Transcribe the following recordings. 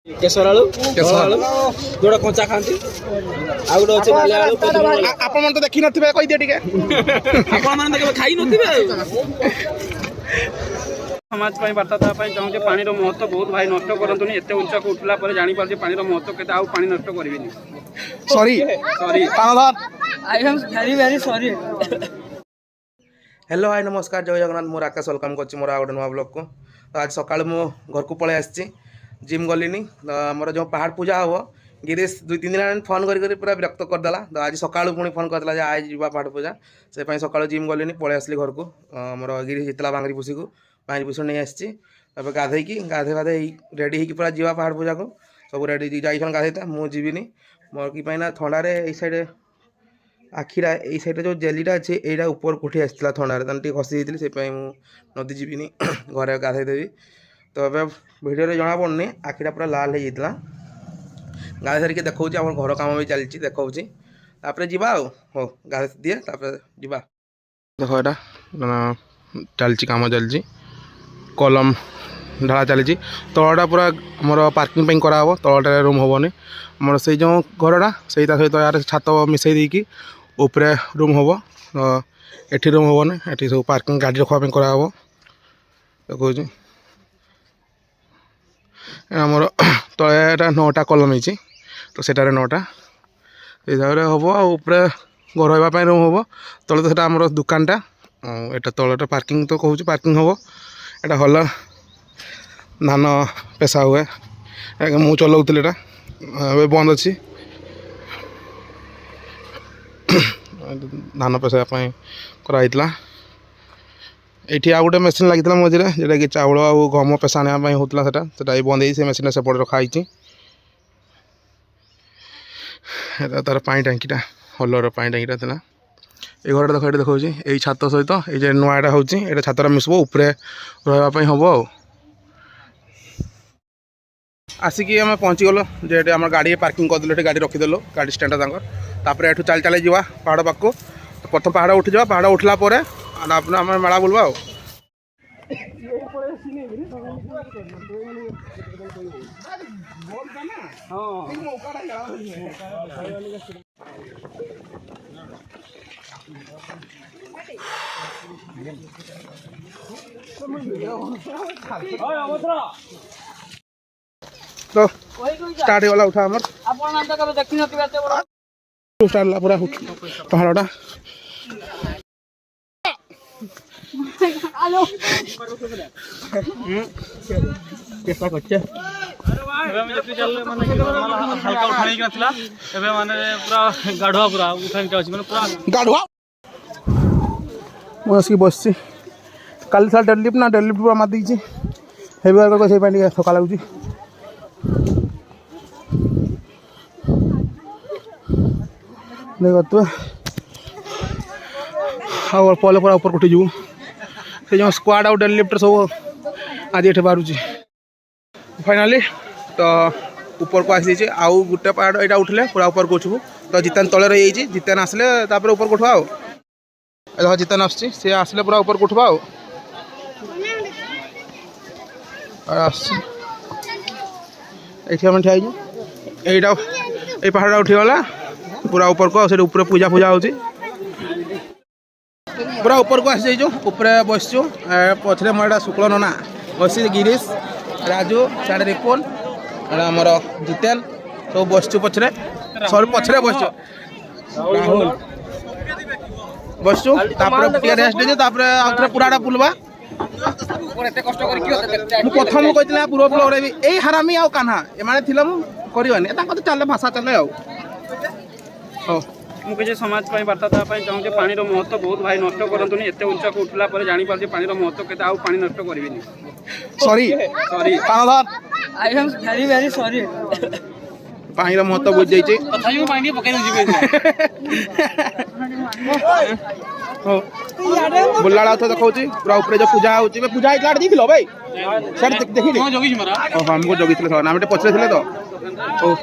केसर आलू जोड़ा कंचा खाती आ गोटे अच्छे नाली आलू आपण मन तो देखि नथिबे कहि दे टिके आपण माने केबे खाई नथिबे समाज बार्ता देवाई चाहूँ पानी महत्व बहुत भाई नष्ट करतुनि एत उच्चा को उठला जानी पारे पानी महत्व के पानी नष्ट करी sorry sorry I am very very sorry. Hello hi नमस्कार जय जगन्नाथ मोर आकाश वेलकम कर मोर गोटे नुआ ब्लॉग को। तो आज सका मो घर को पलि आसी जिम गलिनी मोर जो पहाड़ पूजा हम गिरीश 2-3 दिन फोन कर पूरा विरक्त करदेला। तो आज सका पुणी फोन करदेला आज जा पहाड़ पूजा से सका जिम गलिनी पलि आसली घर को मोर गिरीश जीतला बांगरी पुसी को बांगरी पुसी नहीं आसी गाधे गाधे रेडी होगी पूरा जा पहाड़ पूजा को सब रेडी जाइछन गाधेता मु जीविनी मोर कि थंडारे ये साइड आखिरा ये साइड जो जेलीटा अच्छे यहाँ ऊपर उठी आसाला थंडे खसी जाती से नदी जीविनी घरे गाधे देवी। तो अब भिडियो जना पड़नी आखिरा पूरा लाल हो जाता गाधे सारिक देखा आम घर कम भी चलती देखा जा हो गाधे दिए जा देख यहाँ चलती कम चलती कलम ढाला चली तलटा पूरा मोर पार्किंग कराव तलटा रूम हेनी मोर से जो घरटा से सहित यार छात मिसई देकी उपरे रूम हम तो एठी रूम हेनी एठी सब पार्किंग गाड़ी रखापी कराव देखा मोर तले 9टा कलम होती तो सेटारे 9टा हिसाब से हम आउे घर रही रूम हम तले तो आम दुकानटा एटा तलटा पार्किंग तो कहूँ पार्किंग हम एटा हल धान पेशा हुए मु चलाऊली एटा बंद अच्छी धान पेशापी कराइला ये आ गए मेसीन लगी मझे जोटा कि चाउल आ गम पेशा आने होता है बंद से मेसीन सेपटे रखाई तार पानी टांकीटा हलर पानी टांकीटा था ये घर देख ये देखा यही छात सहित ये नुआटा होता छातरा मिसब उपरे रही हम आसिकी आम पहुँचीगल जे आम गाड़ी पार्किंग करदेल गाड़ी रखीदेलु गाड़ी स्टैंड तापर एठू चल चल जा पहाड़ पाक प्रथम पहाड़ उठी जा पहाड़ उठला आम मेला बुलवा तो स्टार्ट होगा उठा आमर स्टार्ट पूरा पहाड़ा चेष्टा करछे हल्का उठाने पूरा गाढ़ुआ पूरा उठाने पूरा गाढ़ुआ मुझे बस काली साल डेडलिफ्ट ना डेडलिफ्ट पूरा मार दी हेवी वर्क से थका लगुच देख तु पहले पूरा ऊपर उठी जीवु से जो स्क्वाड आउ डेडलिफ्टर सब आज ये बाहर फाइनाली तो ऊपर को आसी आउ गोटे पहाड़ यहाँ उठले पूरा ऊपर को उठबू तो जितेन तले रही जाइए जितेन आसले ऊपर को उठवा देखो जितेन आसले पूरा ऊपर को उठवा ये आम ठिया यहाँ ये पहाड़ा उठीगला पूरा ऊपर को ऊपर पूजा पूजा हो पूरा ऊपर को आसी जाइए ऊपर बसचु पछरे मोर शुक्ल नना बस गिरीश राजू साढ़े रिपुन आमर जितेन सब बसचु पछरे सर पछरे बसचु राहुल बसचु रेस्ट दे पूराटा बुलवा प्रथम कहते पूर्व ब्लॉग भी यही हारामी आउ कान्हा एमाने करवानी तो चले भाषा चले हाँ मुझे समाज बार्ता देवाई चाहूँ पानी महत्व बहुत भाई नष्ट करतुनि एत उच्चा को उठला जानी पारे पानी महत्व के पानी नष्ट करी sorry sorry I am very very sorry. पानी महत्व बुझ जाइए बुला तो देखा पूरा ऊपर जो पूजा हो पूजा होता देख लो भाई सर देखिए हमको जगी आम पचरे थे तो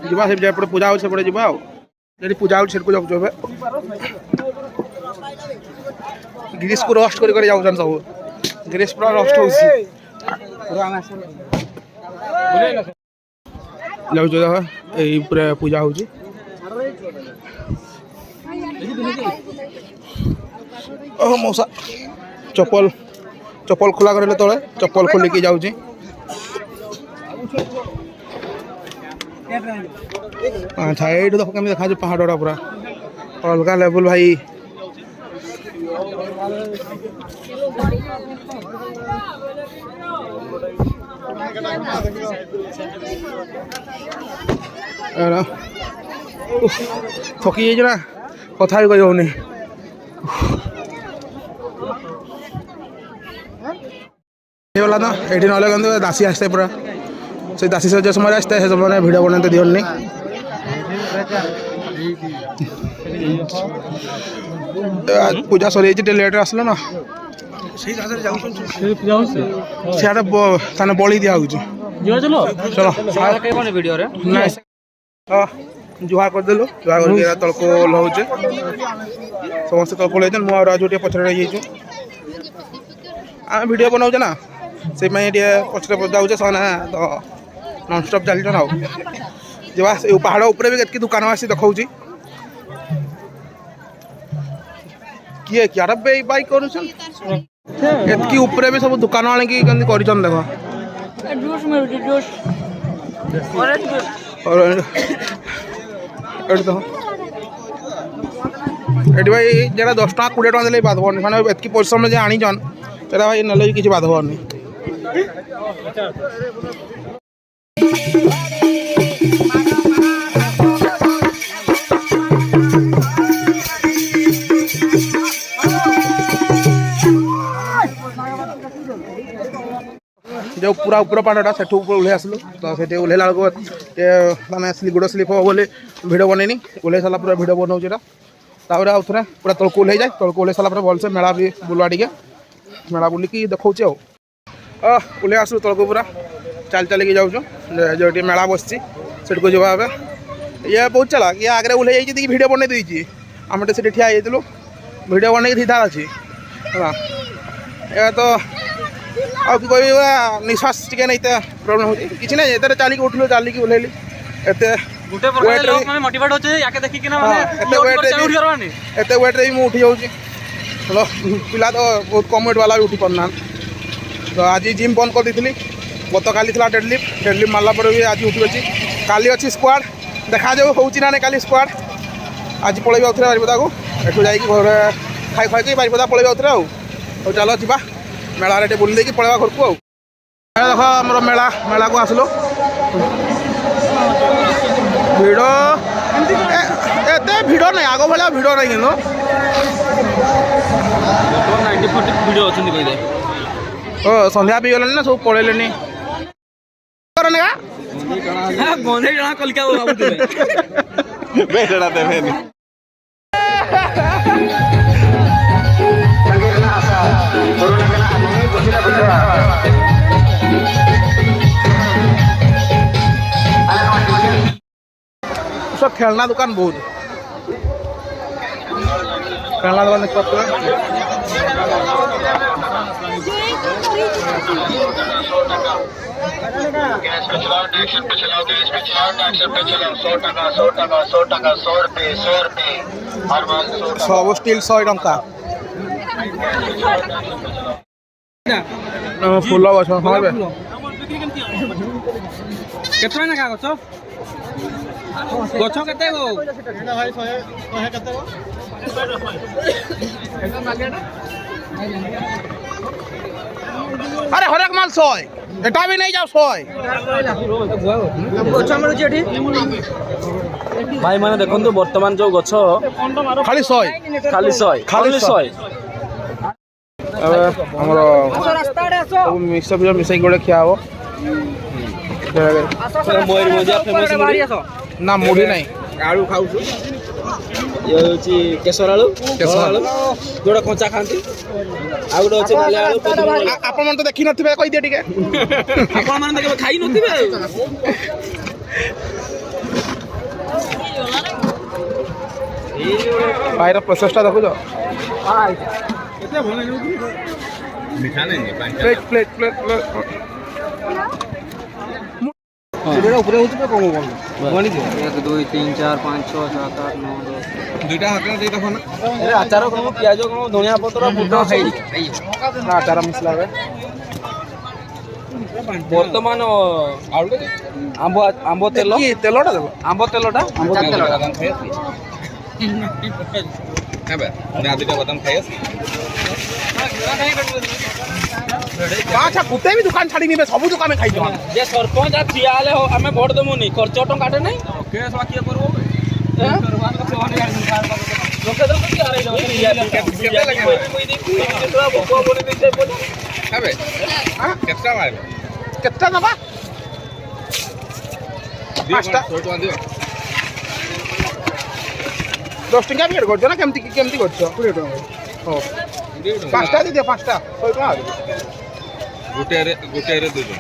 जा पूजा होपटे जा जी पूजा हो जगू गिरीश को रोस्ट कर जाऊन सब गिरीश पूरा रोस्ट हो ଯାଉଛୁ ଦେଖ ଏଇ ପୁରା ପୂଜା ହେଉଛି। ଓହ ମଉସା ଚପଲ ଖୋଲା କରିଲେ ତଳେ ଚପଲ ଖୋଲିକି ଯାଉଛି। ଆଚ୍ଛା ଏଇଠୁ ଦେଖ କେମିତି ଦେଖାଯାଉଛି ପାହାଡ଼ଟା ପୁରା ଅଲଗା ଲେବୁଲ ଭାଇ। ଥକି ଯାଇଛି ନା କଥା ବି କହି ହେଉନି। ହେଇଗଲା ତ ଏଇଠି ନହେଲେ କିନ୍ତୁ ଦାସୀ ଆସିଥାଏ ପୁରା ସେ ଦାସୀ ସଜ ସମୟରେ ଆସିଥାଏ ସେ ସମୟରେ ଭିଡ଼ିଓ ବନାଇତେ ଦିଅନି। ପୂଜା ସରିଯାଇଛି ଟିକେ ଲେଟ୍ରେ ଆସିଲ ନା ସିଆଡ଼େ ତାହେଲେ ବଳି ଦିଆ ହେଉଛି। ଚଲ ନାଇଁ ହଁ ଜୁହାର କରିଦେଲୁ ଜୁହାର କରିକି ତଳକୁ ଓହ୍ଲାଉଛେ ସମସ୍ତେ ତଳକୁ ଓହ୍ଲାଇଛନ୍ତି। ମୁଁ ଆଉ ରାଜୁ ଟିକେ ପଛରେ ରହିଯାଇଛୁ। ଆମେ ଭିଡ଼ିଓ ବନାଉଛେ ନା ସେଇପାଇଁ ଟିକେ ପଛରେ ଯାଉଛେ ସେମାନେ ତ ନନ୍ଷ୍ଟପ୍ ଚାଲିଛନ୍। ଆଉ ଯିବା ସେ ପାହାଡ଼ ଉପରେ ବି କେତିକି ଦୋକାନ ଆସି ଦେଖାଉଛି। କିଏ କିଆଡ଼େ ବାଇକ୍ କରୁଛନ୍ ଏତିକି ଉପରେ ବି ସବୁ ଦୋକାନ ଆଣିକି କେମିତି କରିଛନ୍ତି ଦେଖ। ଏଠି ଭାଇ ଯେଟା 10 ଟଙ୍କା 20 ଟଙ୍କା ଦେଲେ ବାଧବନି ମାନେ ଏତିକି ପରିଶ୍ରମ ଯେ ଆଣିଛନ୍ ସେଟା ଭାଇ ନେଲେ ବି କିଛି ବାଧବନି। जो पूरा ऊपर पाटा से ओह्लै आसलु तो से ओह्लैला बेलू माने गोड़ स्लीप हम बोली भिड बनईनी ओह्लै सारा पूरा भिड बनाऊँ तापर आउ थे पूरा तलक ओह्लै जाए तलक ओह्लै सारा भलसे मेला भी बुलवा टे मेला बुलिकी देखा ओह्लै आसलु तलक पूरा चल चलिकी जाऊँ जो मेला बसची से जा ये बहुत चला ये आगे ओह्लै जाइए भिड बनई देती आम से ठिया होलु भिड बनई सीधा अच्छी है तो आउ कि कह निश्वास टे नहीं प्रोब्लेम हो कि ना ये चलिक उठल चलिकी ओह्लैली एत वेट्रे भी उठी जाऊँगी पिला तो बहुत कम वेट वाला भी उठी पारना तो आज जिम बंद कर दी गत काली डेडलिफ्ट मारला भी आज उठी अच्छी काली अच्छी स्क्वाड देखा जाऊ हो ना नहीं काली स्क्वाड आज पलैबी आउे बारिपदा को एठू जा खाई खाई बारिपदा पलैबी आउे आउ चलो जा मेला टे बुले देखिए पलैबा घर को देख आम मेला मेला को आसलु भिड़ एत भिड़ ना आग भाया भिड़ ना कि 90% संध्या पी गलानी ना सब पलैले सब खेलना दुकान बहुत खेलना दुकान देख सकते सब स्टील 100 टंका फुल गछ हाँ केतना ना गछ गछ केते गो अरे हरेक माल 100 एटा भी नहीं जाओ 100 भाई माने देखो बर्तमान जो गछ खाली 100 हमर मिक्स मिसाई गोटे खिया हो ना मुढ़ी नहीं आलू खाऊ ये होची केसर आलू जोड़ा कंचा खांती आ गोटे अछि नालिया आलू आपण मन तो देखि नथिबे कहि दे टिके आपण मन तो खाई नथिबे भाईर प्रोसेसटा देखु जो केते भले मीठा नहीं प्लेट प्लेट प्लेट ସେଟା ଉପରେ ହଉଛି ପୁରା କମ କମ ଗଣି ଦିଅ 1 2 3 4 5 6 7 8 9 10 ଦୁଇଟା ହାତରେ ଦେଇ ଦେଖ ନା ଏ ଆଚାର କଣ ପିଆଜ କଣ ଧନିଆ ପତ୍ର ଫୁଟ ଖାଇ ଆଚାର ମିଶିଲା ବେଳେ ବର୍ତ୍ତମାନ ଆମ୍ବ ତେଲ କି ତେଲଟା ଦେବ ଆମ୍ବ ତେଲଟା ଆଚ୍ଛା ଗୁଟେ ବି ଦୋକାନ ଛାଡ଼ି ନିବେ ସବୁ ଦୋକାନ ଖାଇଛ ଯେ ସରପଞ୍ଚ ଠିଆ ହେଲେ ଆମେ ଭୋଟ ଦେବୁନି ଖର୍ଚ୍ଚ ଟଙ୍କାଟେ ନାହିଁ କିଏ କରିବ କେତେଟା ନେବା 5ଟା 10 ଟଙ୍କା ବି କରୁଛ ନା କେମିତି କେମିତି କରୁଛ 20 ଟଙ୍କା ହଉ 5ଟା ଦେଇଦିଅ 5ଟା 100 ଟଙ୍କା ଗୋଟିଏରେ 2 ଜଣ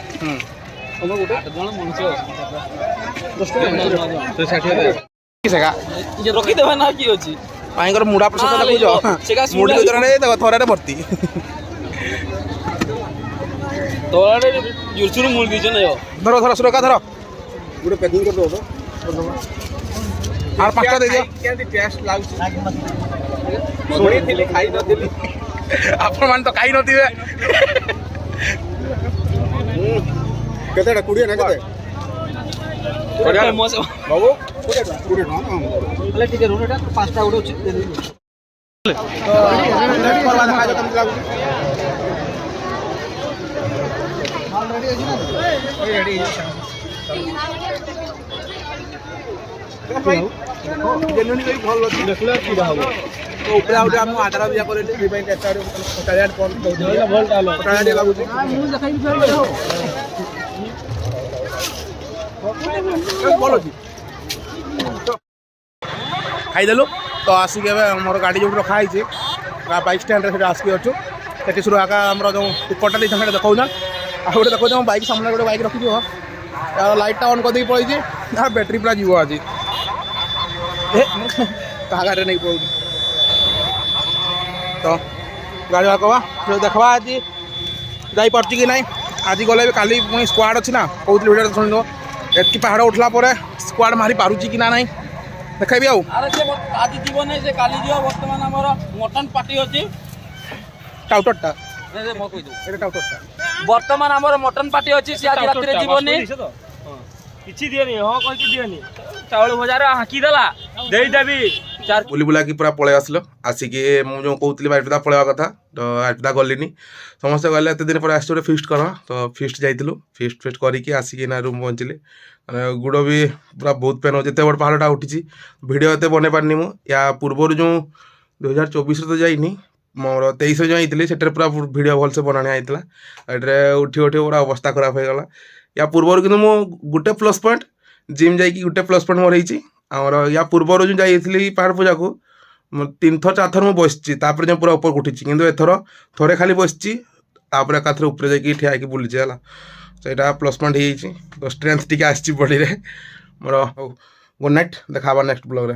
ତମର ଗୋଟେ 8 ଜଣ ମଣିଷ 10 ଟଙ୍କା ରଖିଦେବା ନା କି ଅଛି ଭାଇଙ୍କର ମୁଡ଼ା ପ୍ରସାଦ ଦେଖୁଛ ମୁଢ଼ି ଜଣେ ଦେଖ ଥରରେ ଭର୍ତ୍ତି ତଳେ ଜୁରସୁରୁ ମୂଳ ଦେଇଛ ନା ଧର ଧର ସୁରକା ଧର ଗୋଟେ ପ୍ୟାକିଂ କରିଦେବ আর 5টা ଦେଇଦିଅ କେମିତି ଟେଷ୍ଟ ଲାଗୁଛି ଶୁଣିଥିଲି ଖାଇ ନଥିଲି ଆପଣମାନେ ତ ଖାଇ ନଥିବେ କେତେଟା 20 ନା କେତେ ଫେମସ୍ ବାବୁ 20 ଟଙ୍କା ହେଲେ ଟିକେ ରୁହଟା 5ଟା ଗୋଟେ ଅଛି ତ ରେଡି କରବା ଦେଖାજો କେମିତି ଲାଗୁଛି ରେଡି ଜେନୁନି ବି ଭଲ ଅଛି ଦେଖିଲେ କିରା ହବ ତ ଉପରେ ଆଉ ଆମେ ଆଧାର ବିଜା କରିଲେ ସେଇ ପାଇଁ ଟେଷ୍ଟ ଆଡେ କଟାଳିଆଟ କଣ ଦଉଛନ୍ତି ଭଲଟା ହলো କଟାଳିଆଟ ଲାଗୁଛି ମୁଁ ଦେଖାଇ ଭଲ ଅଛି ଖାଇଦେଲୁ ତ ଆସିକି ଏବେ ଆମର ଗାଡ଼ି ଯେଉଁଠି ରଖା ହେଇଛି ବାଇକ୍ ଷ୍ଟାଣ୍ଡରେ ସେଠି ଆସିକି ଅଛୁ ସେଠି ସୁରୁ ଆକା ଆମର ଯେଉଁ ଟିକଟଟା ଦେଇଥାନ୍ତି ସେଇଟା ଦେଖାଉନା ଆଉ ଗୋଟେ ଦେଖାଉଛି ଆମ ବାଇକ୍ ସାମ୍ନାରେ ଗୋଟେ ବାଇକ୍ ରଖିଥିବ ତାର ଲାଇଟ୍ଟା ଅନ୍ କରିଦେଇକି ପଳେଇଛି ତାର ବ୍ୟାଟେରୀ ପୁରା ଯିବ ଆଜି କାହା ଗାଡ଼ିରେ ନେଇକି ପଳଉଛି ତ ଗାଡ଼ି କବା ଦେଖବା ଆଜି ଯାଇପାରୁଛି କି ନାହିଁ ଆଜି ଗଲେ ବି କାଲି ପୁଣି ସ୍କ୍ୱାଡ଼ ଅଛି ନା କହୁଥିଲି ଭିଡ଼ିଓରେ ଶୁଣିବ ଏତିକି ପାହାଡ଼ ଉଠିଲା ପରେ ସ୍କ୍ୱାଡ଼ ମାରି ପାରୁଛି କି ନା ନାହିଁ ଦେଖାଇବି ଆଉ ଆରେ ସେ ଆଜି ଯିବ ନାହିଁ ସେ କାଲି ଯିବ ବର୍ତ୍ତମାନ ଆମର ମଟନ ପାର୍ଟି ଅଛି ଟାଉଟରଟା କହିଦେବୁ এটা টাউটরটা ବର୍ତ୍ତମାନ ଆମର ମଟନ ପାର୍ଟି ଅଛି ସେ ଆଜି ରାତିରେ ଯିବନି କିଛି ଦିଏନି ହଁ କହିକି ଦିଏନି ଚାଉଳ ଭଜାରେ ହାକି ଦେଲା ଦେଇଦେବି ବୁଲି ବୁଲାକି ପୁରା ପଳେଇ ଆସିଲ ଆସିକି ମୁଁ ଯେଉଁ କହୁଥିଲି ବାରିପଦା ପଳେଇବା କଥା ତ ବାରିପଦା ଗଲିନି ସମସ୍ତେ ଗଲେ ଏତେ ଦିନ ପରେ ଆସିଛୁ ଗୋଟେ ଫିଷ୍ଟ କର ତ ଫିଷ୍ଟ ଯାଇଥିଲୁ ଫିଷ୍ଟ କରିକି ଆସିକି ନା ରୁମ୍ ପହଞ୍ଚିଲି ଗୋଡ଼ ବି ପୁରା ବହୁତ ପେନ୍ ହେଉଛି ଏତେ ବଡ଼ ପାହାଡ଼ଟା ଉଠିଛି ଭିଡ଼ିଓ ଏତେ ବନେଇ ପାରିନି ମୁଁ ୟା ପୂର୍ବରୁ ଯେଉଁ 2024ରେ ତ ଯାଇନି ମୋର 23ରେ ଯେଉଁ ଯାଇଥିଲି ସେଠାରେ ପୁରା ଭିଡ଼ିଓ ଭଲସେ ବନାଣି ହେଇଥିଲା ଏଠାରେ ଉଠି ପୁରା ଅବସ୍ଥା ଖରାପ ହେଇଗଲା ୟା ପୂର୍ବରୁ କିନ୍ତୁ ମୁଁ ଗୋଟେ ପ୍ଲସ୍ ପଏଣ୍ଟ ଜିମ୍ ଯାଇକି ଗୋଟେ ପ୍ଲସ୍ ପଏଣ୍ଟ ମୋର ହେଇଛି ଆମର ୟା ପୂର୍ବରୁ ଯେଉଁ ଯାଇଥିଲି ପାହାଡ଼ ପୂଜାକୁ 3 ଥର 4 ଥର ମୁଁ ବସିଛି ତାପରେ ଯେଉଁ ପୁରା ଉପରକୁ ଉଠିଛି କିନ୍ତୁ ଏଥର ଥରେ ଖାଲି ବସିଛି ତାପରେ ଏକାଥରେ ଉପରେ ଯାଇକି ଠିଆ ହେଇକି ବୁଲିଛି ହେଲା ସେଇଟା ପ୍ଲସ୍ ପଏଣ୍ଟ ହେଇଯାଇଛି ତ ଷ୍ଟ୍ରେନ୍ଥ ଟିକେ ଆସିଛି ବଡ଼ିରେ ମୋର ହଉ ଗୁଡ୍ ନାଇଟ୍ ଦେଖା ହେବା ନେକ୍ସଟ ବ୍ଲଗ୍ରେ।